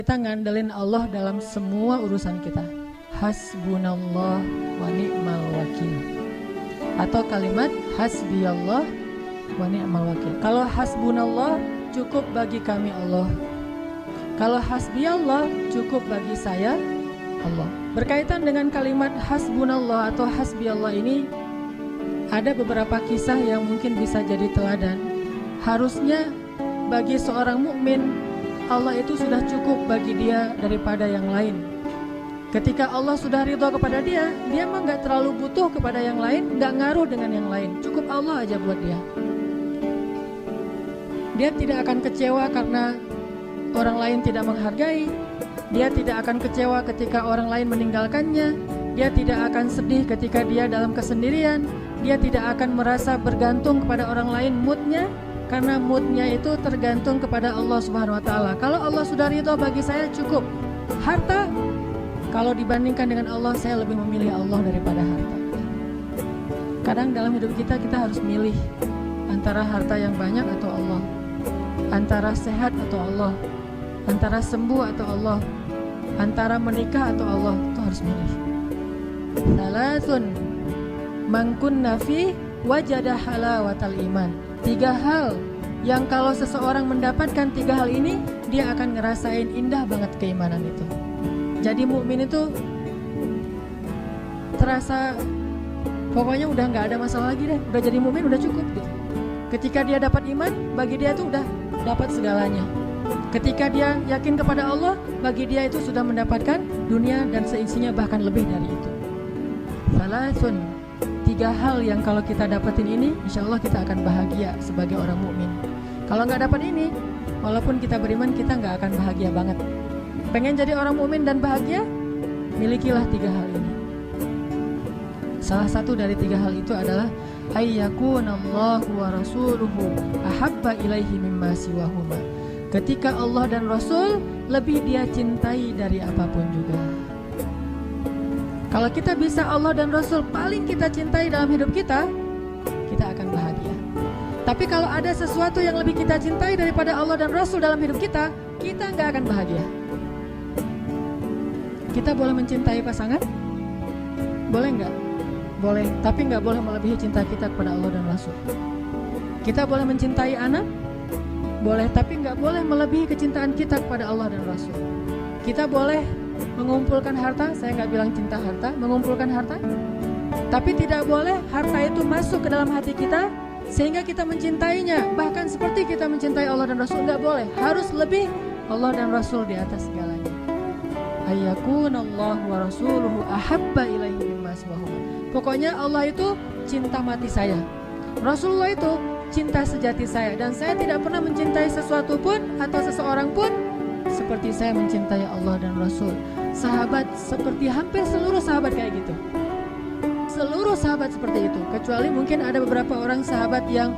Kita ngandelin Allah dalam semua urusan kita. Hasbunallah wa ni'mal wakil. Atau kalimat hasbiyallah wa ni'mal wakil. Kalau hasbunallah cukup bagi kami Allah. Kalau hasbiyallah cukup bagi saya Allah. Berkaitan dengan kalimat hasbunallah atau hasbiyallah ini, ada beberapa kisah yang mungkin bisa jadi teladan. Harusnya bagi seorang mukmin Allah itu sudah cukup bagi dia daripada yang lain. Ketika Allah sudah ridho kepada dia, dia mah gak terlalu butuh kepada yang lain, gak ngaruh dengan yang lain. Cukup Allah aja buat dia. Dia tidak akan kecewa karena orang lain tidak menghargai. Dia tidak akan kecewa ketika orang lain meninggalkannya. Dia tidak akan sedih ketika dia dalam kesendirian. Dia tidak akan merasa bergantung kepada orang lain moodnya, karena moodnya itu tergantung kepada Allah Subhanahu Wa Taala. Kalau Allah sudah ridho bagi saya cukup. Harta, kalau dibandingkan dengan Allah, saya lebih memilih Allah daripada harta. Kadang dalam hidup kita harus milih antara harta yang banyak atau Allah, antara sehat atau Allah, antara sembuh atau Allah, antara menikah atau Allah. Itu harus milih. Salasun man kunna fi wajada halawatal iman. 3 hal yang kalau seseorang mendapatkan 3 hal ini, dia akan ngerasain indah banget keimanan itu. Jadi mukmin itu terasa pokoknya udah nggak ada masalah lagi deh, udah jadi mukmin udah cukup gitu. Ketika dia dapat iman, bagi dia itu udah dapat segalanya. Ketika dia yakin kepada Allah, bagi dia itu sudah mendapatkan dunia dan seisinya, bahkan lebih dari itu. Salasun, 3 hal yang kalau kita dapetin ini, insya Allah kita akan bahagia sebagai orang mukmin. Kalau nggak dapat ini, walaupun kita beriman, kita nggak akan bahagia banget. Pengen jadi orang mukmin dan bahagia, milikilah 3 hal ini. Salah satu dari 3 hal itu adalah ayyakunallahu wa rasuluhu ahabba ilaihi mimma siwahuma. Ketika Allah dan Rasul lebih dia cintai dari apapun juga. Kalau kita bisa Allah dan Rasul paling kita cintai dalam hidup kita, kita akan bahagia. Tapi kalau ada sesuatu yang lebih kita cintai daripada Allah dan Rasul dalam hidup kita, kita nggak akan bahagia. Kita boleh mencintai pasangan? Boleh nggak? Boleh, tapi nggak boleh melebihi cinta kita kepada Allah dan Rasul. Kita boleh mencintai anak? Boleh, tapi nggak boleh melebihi kecintaan kita kepada Allah dan Rasul. Kita boleh mengumpulkan harta, saya nggak bilang cinta harta, mengumpulkan harta, tapi tidak boleh harta itu masuk ke dalam hati kita sehingga kita mencintainya, bahkan seperti kita mencintai Allah dan Rasul. Nggak boleh, harus lebih Allah dan Rasul di atas segalanya. Ayyakunallahu wa rasuluhu ahabba ilaihi mimma siwahuma. Pokoknya Allah itu cinta mati saya, Rasulullah itu cinta sejati saya, dan saya tidak pernah mencintai sesuatu pun atau seseorang pun seperti saya mencintai Allah dan Rasul. Sahabat seperti hampir seluruh sahabat kayak gitu. Seluruh sahabat seperti itu. Kecuali mungkin ada beberapa orang sahabat yang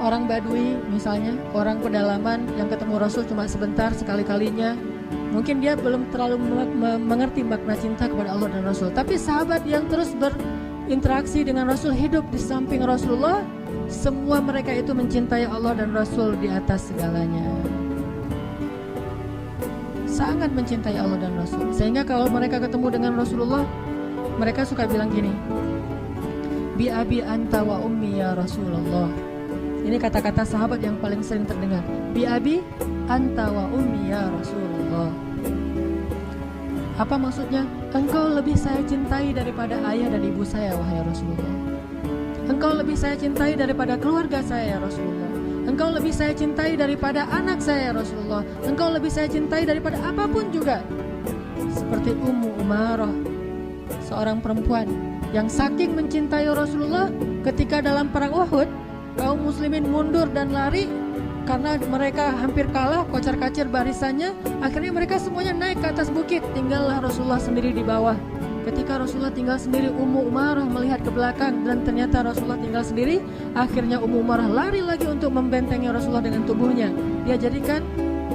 orang Badui misalnya, orang pedalaman yang ketemu Rasul cuma sebentar sekali-kalinya. Mungkin dia belum terlalu mengerti makna cinta kepada Allah dan Rasul. Tapi sahabat yang terus berinteraksi dengan Rasul, hidup di samping Rasulullah, semua mereka itu mencintai Allah dan Rasul di atas segalanya. Sangat mencintai Allah dan Rasul. Sehingga kalau mereka ketemu dengan Rasulullah, mereka suka bilang gini, bi abi anta wa ummi ya Rasulullah. Ini kata-kata sahabat yang paling sering terdengar. Bi abi anta wa ummi ya Rasulullah. Apa maksudnya? Engkau lebih saya cintai daripada ayah dan ibu saya, wahai Rasulullah. Engkau lebih saya cintai daripada keluarga saya, ya Rasulullah. Engkau lebih saya cintai daripada anak saya, ya Rasulullah. Engkau lebih saya cintai daripada apapun juga. Seperti Ummu Umarah, seorang perempuan yang saking mencintai Rasulullah, ketika dalam perang Uhud, kaum muslimin mundur dan lari karena mereka hampir kalah, kocar-kacir barisannya. Akhirnya mereka semuanya naik ke atas bukit, tinggallah Rasulullah sendiri di bawah. Ketika Rasulullah tinggal sendiri, Ummu Umarah melihat ke belakang dan ternyata Rasulullah tinggal sendiri. Akhirnya Ummu Umarah lari lagi untuk membentengi Rasulullah dengan tubuhnya. Dia jadikan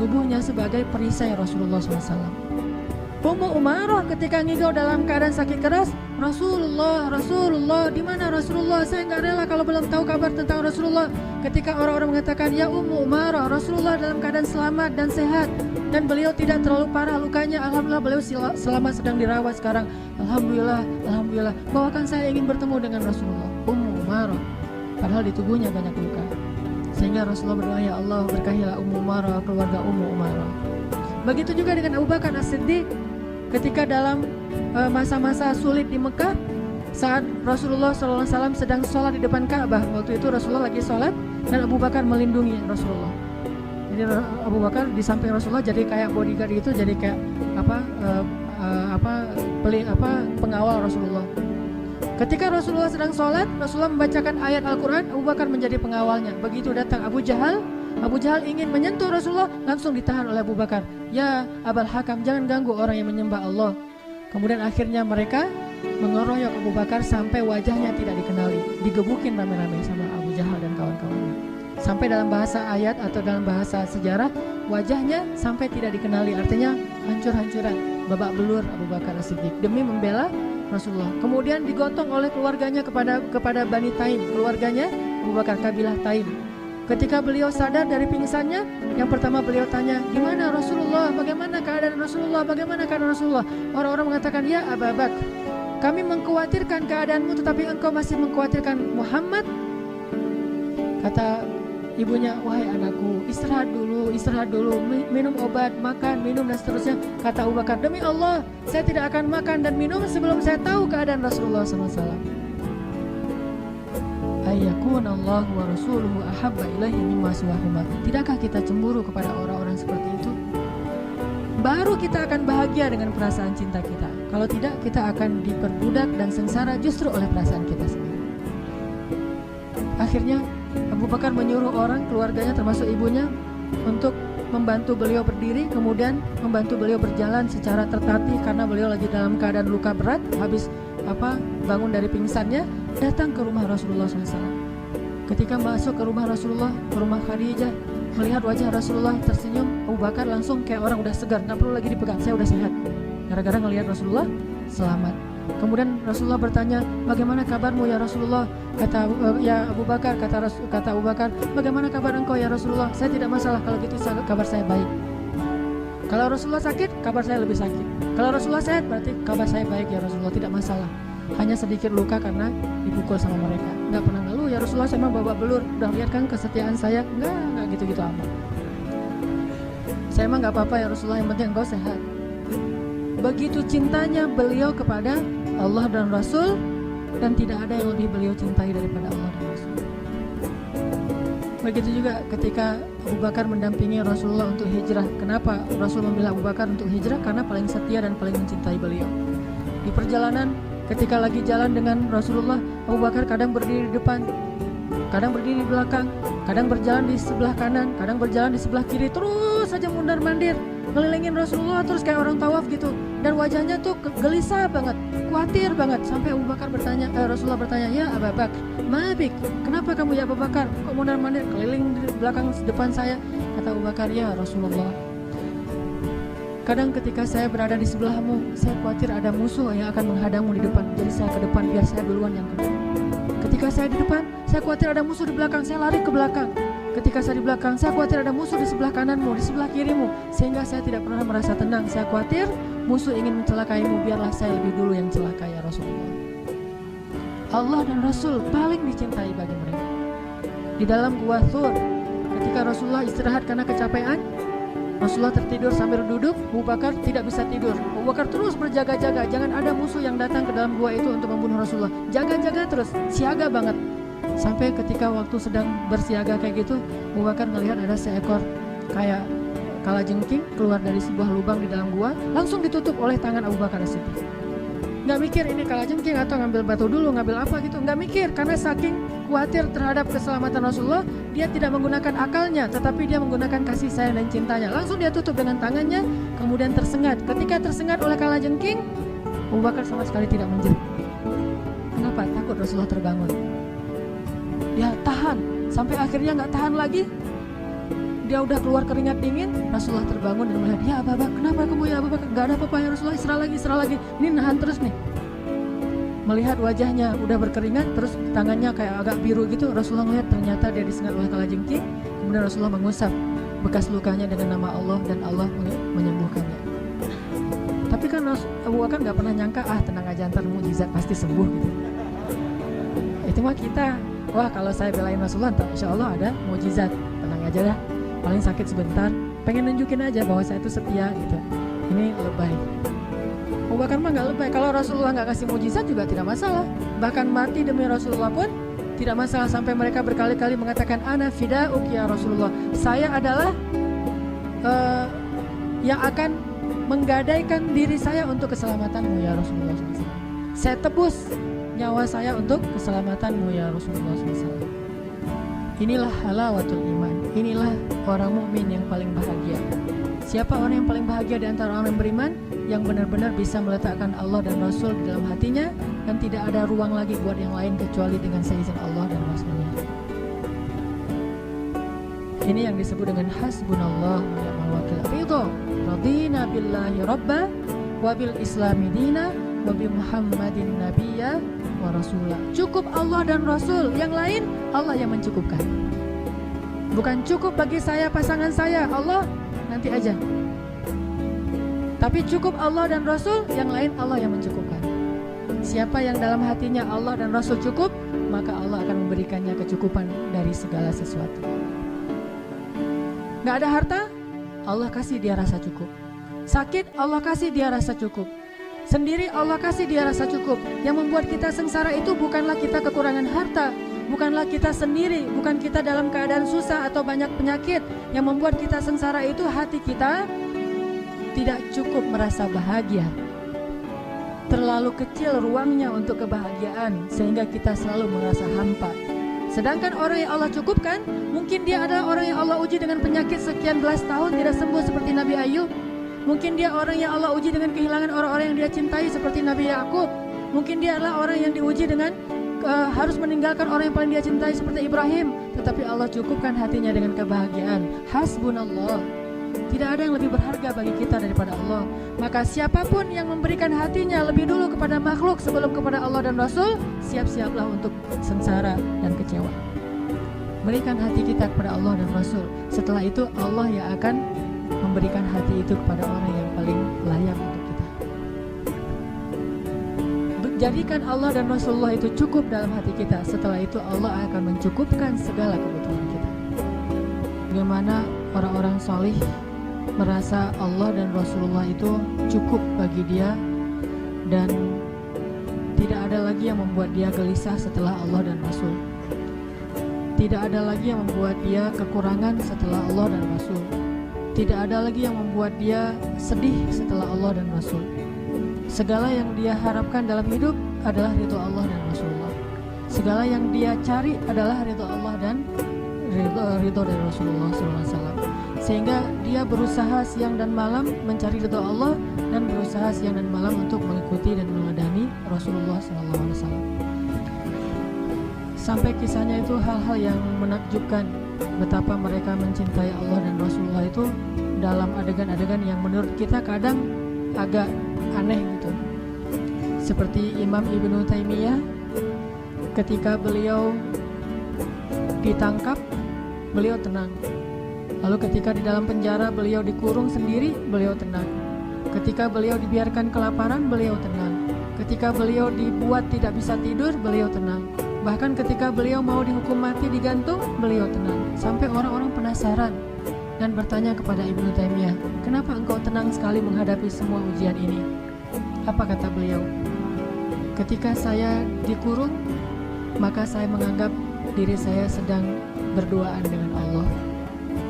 tubuhnya sebagai perisai Rasulullah SAW. Ummu Umarah ketika ngigau dalam keadaan sakit keras, Rasulullah, di mana Rasulullah? Saya nggak rela kalau belum tahu kabar tentang Rasulullah. Ketika orang-orang mengatakan, ya Ummu Umarah, Rasulullah dalam keadaan selamat dan sehat. dan beliau tidak terlalu parah lukanya. Alhamdulillah beliau selama sedang dirawat sekarang. Alhamdulillah, alhamdulillah. Bahkan saya ingin bertemu dengan Rasulullah. Ummu Umarah, padahal di tubuhnya banyak luka. Sehingga Rasulullah berdoa, ya Allah berkahilah Ummu Umarah, keluarga Ummu Umarah. Begitu juga dengan Abu Bakar As-Siddiq ketika dalam masa-masa sulit di Mekah, saat Rasulullah SAW sedang sholat di depan Ka'bah. Waktu itu Rasulullah lagi sholat dan Abu Bakar melindungi Rasulullah. Jadi Abu Bakar di samping Rasulullah jadi kayak bodyguard itu, jadi kayak pengawal Rasulullah. Ketika Rasulullah sedang sholat, Rasulullah membacakan ayat Al-Quran, Abu Bakar menjadi pengawalnya. Begitu datang Abu Jahal ingin menyentuh Rasulullah, langsung ditahan oleh Abu Bakar. Ya Abul Hakam, jangan ganggu orang yang menyembah Allah. Kemudian akhirnya mereka mengeroyok Abu Bakar sampai wajahnya tidak dikenali, digebukin rame-rame sama Abu Jahal dan kawan-kawannya. Sampai dalam bahasa ayat atau dalam bahasa sejarah, wajahnya sampai tidak dikenali, artinya hancur-hancuran, babak belur Abu Bakar As-Siddiq demi membela Rasulullah. Kemudian digotong oleh keluarganya kepada Bani Taim, keluarganya Abu Bakar, kabilah Taim. Ketika beliau sadar dari pingsannya, yang pertama beliau tanya, gimana Rasulullah, bagaimana keadaan Rasulullah, bagaimana keadaan Rasulullah. Orang-orang mengatakan, ya Abu Bakar, kami mengkhawatirkan keadaanmu, tetapi engkau masih mengkhawatirkan Muhammad. Kata ibunya, wahai anakku, istirahat dulu, minum obat, makan, minum dan seterusnya. Kata Abu Bakar, demi Allah, saya tidak akan makan dan minum sebelum saya tahu keadaan Rasulullah SAW. Ayyakun Allah wa rasuluhu ahabba ilaihi mimma siwahuma. Tidakkah kita cemburu kepada orang-orang seperti itu? Baru kita akan bahagia dengan perasaan cinta kita. Kalau tidak, kita akan diperbudak dan sengsara justru oleh perasaan kita sendiri. Akhirnya Abu Bakar menyuruh orang, keluarganya termasuk ibunya, untuk membantu beliau berdiri, kemudian membantu beliau berjalan secara tertatih karena beliau lagi dalam keadaan luka berat, habis bangun dari pingsannya, datang ke rumah Rasulullah SAW. Ketika masuk ke rumah Rasulullah, ke rumah Khadijah, melihat wajah Rasulullah tersenyum, Abu Bakar langsung kayak orang udah segar, nggak perlu lagi dipegang, saya udah sehat. Gara-gara ngelihat Rasulullah selamat. Kemudian Rasulullah bertanya, bagaimana kabarmu ya Rasulullah? Kata ya Abu Bakar, kata Abu Bakar, bagaimana kabar engkau ya Rasulullah? Saya tidak masalah, kalau gitu kabar saya baik. Kalau Rasulullah sakit, kabar saya lebih sakit. Kalau Rasulullah sehat, berarti kabar saya baik ya Rasulullah, tidak masalah. Hanya sedikit luka karena dipukul sama mereka. Enggak pernah ngeluh ya Rasulullah, saya memang babak belur. Udah lihat kan kesetiaan saya? Enggak gitu-gitu amat. Saya emang enggak apa-apa ya Rasulullah, yang penting engkau sehat. Begitu cintanya beliau kepada Allah dan Rasul, dan tidak ada yang lebih beliau cintai daripada Allah dan Rasul. Begitu juga ketika Abu Bakar mendampingi Rasulullah untuk hijrah. Kenapa Rasul memilih Abu Bakar untuk hijrah? Karena paling setia dan paling mencintai beliau. Di perjalanan, ketika lagi jalan dengan Rasulullah, Abu Bakar kadang berdiri di depan, kadang berdiri di belakang, kadang berjalan di sebelah kanan, kadang berjalan di sebelah kiri, terus saja mundar-mandir ngelilingin Rasulullah terus kayak orang tawaf gitu. Dan wajahnya tuh gelisah banget, khawatir banget. Sampai Rasulullah bertanya, ya Abu Bakar, mabik, kenapa kamu ya Abu Bakar? Kok mundar-mandir keliling di belakang depan saya? Kata Abu Bakar, ya Rasulullah, kadang ketika saya berada di sebelahmu, saya khawatir ada musuh yang akan menghadangmu di depan. Jadi saya ke depan, biar saya duluan yang ke depan. Ketika saya di depan, saya khawatir ada musuh di belakang, saya lari ke belakang. Ketika saya di belakang, saya khawatir ada musuh di sebelah kananmu, di sebelah kirimu, sehingga saya tidak pernah merasa tenang. Saya khawatir musuh ingin mencelakaimu, biarlah saya lebih dulu yang celaka ya Rasulullah. Allah dan Rasul paling dicintai bagi mereka. Di dalam Gua Thur, ketika Rasulullah istirahat karena kecapean, Rasulullah tertidur sambil duduk, Abu Bakar tidak bisa tidur. Abu Bakar terus berjaga-jaga, jangan ada musuh yang datang ke dalam gua itu untuk membunuh Rasulullah. Jaga-jaga terus, siaga banget. Sampai ketika waktu sedang bersiaga kayak gitu, Abu Bakar melihat ada seekor kayak kalajengking keluar dari sebuah lubang di dalam gua, langsung ditutup oleh tangan Abu Bakar As-Siddiq. Nggak mikir ini kalajengking atau ngambil batu dulu, ngambil apa gitu, nggak mikir, karena saking khawatir terhadap keselamatan Rasulullah, dia tidak menggunakan akalnya, tetapi dia menggunakan kasih sayang dan cintanya. Langsung dia tutup dengan tangannya, kemudian tersengat. Ketika tersengat oleh kalajengking, Abu Bakar sama sekali tidak menjerit. Kenapa? Takut Rasulullah terbangun. Dia tahan, sampai akhirnya nggak tahan lagi. Dia udah keluar keringat dingin, Rasulullah terbangun dan melihat, ya Abu Bakar, kenapa kamu ya Abu Bakar? Gak ada apa-apa ya Rasulullah, istirahat lagi. Ini nahan terus nih. Melihat wajahnya udah berkeringat, terus tangannya kayak agak biru gitu, Rasulullah melihat ternyata dia disengat oleh kalajengking. Kemudian Rasulullah mengusap bekas lukanya dengan nama Allah dan Allah menyembuhkannya. Tapi kan Abu Bakar nggak pernah nyangka, tenang aja ntar mujizat pasti sembuh gitu. Itu mah kita, wah kalau saya belain Rasulullah insya Allah ada mujizat, tenang aja dah, paling sakit sebentar, pengen nunjukin aja bahwa saya itu setia gitu. Ini lebay. Abu Bakar mah nggak lebay, kalau Rasulullah nggak kasih mujizat juga tidak masalah, bahkan mati demi Rasulullah pun tidak masalah, sampai mereka berkali-kali mengatakan ana fida'uk ya Rasulullah, saya adalah yang akan menggadaikan diri saya untuk keselamatanmu ya Rasulullah SAW. Saya tebus nyawa saya untuk keselamatanmu ya Rasulullah SAW. Inilah halawatul iman, inilah orang mukmin yang paling bahagia. Siapa orang yang paling bahagia di antara orang yang beriman? Yang benar-benar bisa meletakkan Allah dan Rasul di dalam hatinya, dan tidak ada ruang lagi buat yang lain kecuali dengan seizin Allah dan Rasulnya. Ini yang disebut dengan hasbunallah wa ni'mal wakil. Ridho radina billahi rabba wa bil islami dina wa bi muhammadin nabiyya wa rasulah. Cukup Allah dan Rasul, yang lain Allah yang mencukupkan. Bukan cukup bagi saya, pasangan saya, Allah nanti aja. Tapi cukup Allah dan Rasul, yang lain Allah yang mencukupkan. Siapa yang dalam hatinya Allah dan Rasul cukup, maka Allah akan memberikannya kecukupan dari segala sesuatu. Gak ada harta, Allah kasih dia rasa cukup. Sakit, Allah kasih dia rasa cukup. Sendiri, Allah kasih dia rasa cukup. Yang membuat kita sengsara itu bukanlah kita kekurangan harta, bukanlah kita sendiri, bukan kita dalam keadaan susah atau banyak penyakit. Yang membuat kita sengsara itu hati kita tidak cukup merasa bahagia. Terlalu kecil ruangnya untuk kebahagiaan, sehingga kita selalu merasa hampa. Sedangkan orang yang Allah cukupkan, mungkin dia adalah orang yang Allah uji dengan penyakit sekian belas tahun tidak sembuh seperti Nabi Ayub. Mungkin dia orang yang Allah uji dengan kehilangan orang-orang yang dia cintai seperti Nabi Yakub. Mungkin dia adalah orang yang diuji dengan harus meninggalkan orang yang paling dia cintai seperti Ibrahim. Tetapi Allah cukupkan hatinya dengan kebahagiaan. Hasbunallah. Tidak ada yang lebih berharga bagi kita daripada Allah. Maka siapapun yang memberikan hatinya lebih dulu kepada makhluk sebelum kepada Allah dan Rasul, siap-siaplah untuk sengsara dan kecewa. Berikan hati kita kepada Allah dan Rasul. Setelah itu Allah yang akan memberikan hati itu kepada orang yang paling layak untuk kita. Jadikan Allah dan Rasulullah itu cukup dalam hati kita. Setelah itu Allah akan mencukupkan segala kebutuhan kita. Bagaimana orang-orang salih merasa Allah dan Rasulullah itu cukup bagi dia, dan tidak ada lagi yang membuat dia gelisah setelah Allah dan Rasul. Tidak ada lagi yang membuat dia kekurangan setelah Allah dan Rasul. Tidak ada lagi yang membuat dia sedih setelah Allah dan Rasul. Segala yang dia harapkan dalam hidup adalah ridho Allah dan Rasulullah. Segala yang dia cari adalah ridho Allah dan ridho dari Rasulullah SAW. Sehingga dia berusaha siang dan malam mencari ridho Allah, dan berusaha siang dan malam untuk mengikuti dan meladani Rasulullah SAW. Sampai kisahnya itu hal-hal yang menakjubkan, betapa mereka mencintai Allah dan Rasulullah itu dalam adegan-adegan yang menurut kita kadang agak aneh gitu. Seperti Imam Ibnu Taimiyah, ketika beliau ditangkap, beliau tenang. Lalu ketika di dalam penjara beliau dikurung sendiri, beliau tenang. Ketika beliau dibiarkan kelaparan, beliau tenang. Ketika beliau dibuat tidak bisa tidur, beliau tenang. Bahkan ketika beliau mau dihukum mati digantung, beliau tenang. Sampai orang-orang penasaran dan bertanya kepada Ibnu Taimiyah, kenapa engkau tenang sekali menghadapi semua ujian ini? Apa kata beliau? Ketika saya dikurung, maka saya menganggap diri saya sedang berduaan dengan Allah,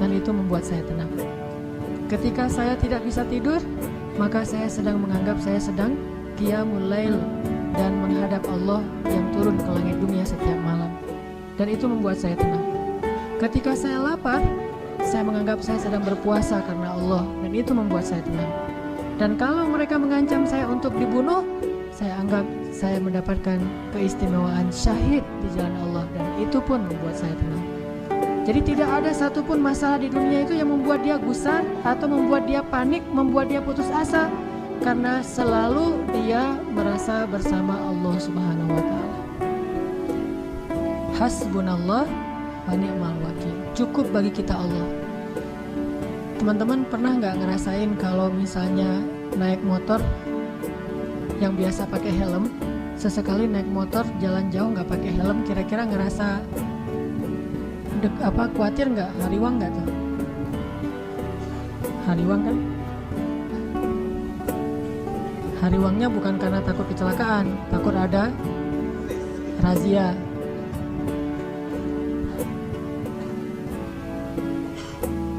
dan itu membuat saya tenang. Ketika saya tidak bisa tidur, maka saya sedang menganggap saya sedang qiyamul lail dan menghadap Allah yang turun ke langit dunia setiap malam, dan itu membuat saya tenang. Ketika saya lapar, saya menganggap saya sedang berpuasa karena Allah, dan itu membuat saya tenang. Dan kalau mereka mengancam saya untuk dibunuh, saya anggap saya mendapatkan keistimewaan syahid di jalan Allah, dan itu pun membuat saya tenang. Jadi tidak ada satupun masalah di dunia itu yang membuat dia gusar atau membuat dia panik, membuat dia putus asa, karena selalu dia merasa bersama Allah Subhanahu wa Ta'ala. Hasbunallah wa ni'mal wakil. Cukup bagi kita Allah. Teman-teman pernah nggak ngerasain kalau misalnya naik motor yang biasa pakai helm, sesekali naik motor jalan jauh nggak pakai helm, kira-kira ngerasa khawatir nggak, hariwang nggak tuh? Hariwang kan? Hariwangnya bukan karena takut kecelakaan, takut ada razia.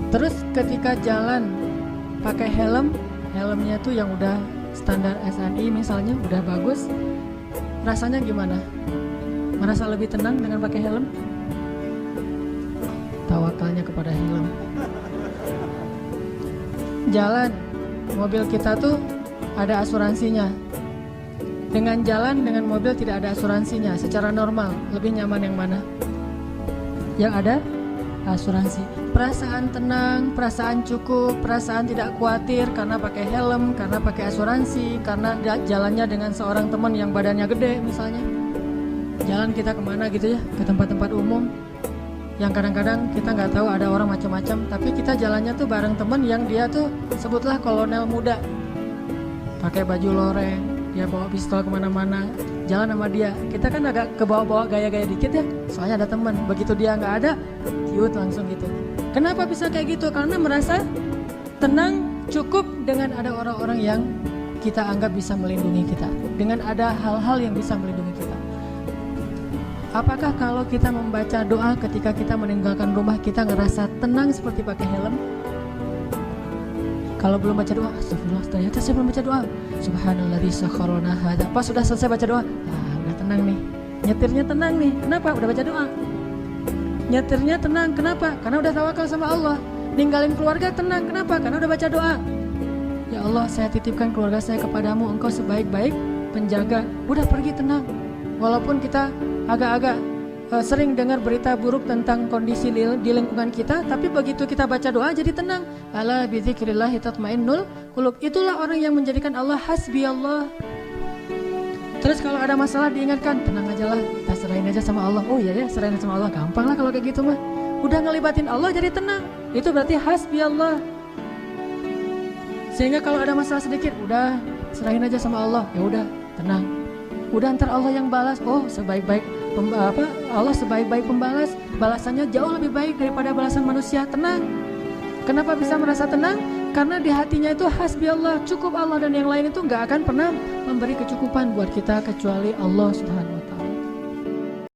Terus ketika jalan pakai helmnya tuh yang udah standar SNI misalnya, udah bagus, rasanya gimana? Merasa lebih tenang dengan pakai helm? Tawakalnya kepada helm. Jalan, mobil kita tuh ada asuransinya. Dengan jalan dengan mobil tidak ada asuransinya, secara normal lebih nyaman yang mana? Yang ada asuransi. Perasaan tenang, perasaan cukup, perasaan tidak khawatir karena pakai helm, karena pakai asuransi, karena jalannya dengan seorang teman yang badannya gede misalnya. Jalan kita kemana gitu ya, ke tempat-tempat umum yang kadang-kadang kita nggak tahu ada orang macam-macam, tapi kita jalannya tuh bareng teman yang dia tuh sebutlah kolonel muda, pakai baju loreng, dia bawa pistol kemana-mana, jalan sama dia. Kita kan agak kebawa-bawa gaya-gaya dikit ya, soalnya ada teman. Begitu dia nggak ada, cute langsung gitu. Kenapa bisa kayak gitu? Karena merasa tenang, cukup dengan ada orang-orang yang kita anggap bisa melindungi kita, dengan ada hal-hal yang bisa melindungi kita. Apakah kalau kita membaca doa ketika kita meninggalkan rumah, kita ngerasa tenang seperti pakai helm? Kalau belum baca doa, astagfirullah, ternyata saya belum baca doa. Subhanalladzi sakharana hadza. Pas sudah selesai baca doa, udah tenang nih. Nyetirnya tenang nih. Kenapa? Udah baca doa. Nyetirnya tenang. Kenapa? Karena udah tawakal sama Allah. Ninggalin keluarga tenang. Kenapa? Karena udah baca doa. Ya Allah, saya titipkan keluarga saya kepadamu. Engkau sebaik-baik penjaga. Udah pergi tenang. Walaupun kita agak-agak sering dengar berita buruk tentang kondisi di lingkungan kita, tapi begitu kita baca doa jadi tenang. Ala bidzikrillahi tatmainnul qulub. Itulah orang yang menjadikan Allah hasbi Allah. Terus kalau ada masalah diingatkan, tenang aja lah, kita serahin aja sama Allah. Oh iya ya, serahin sama Allah, gampang lah kalau kayak gitu mah. Udah ngelibatin Allah jadi tenang. Itu berarti hasbi Allah. Sehingga kalau ada masalah sedikit, udah serahin aja sama Allah. Ya udah, tenang. Udah ntar Allah yang balas. Oh, sebaik-baik Allah sebaik-baik pembalas, balasannya jauh lebih baik daripada balasan manusia. Tenang. Kenapa bisa merasa tenang? Karena di hatinya itu hasbi Allah, cukup Allah, dan yang lain itu nggak akan pernah memberi kecukupan buat kita kecuali Allah Subhanahu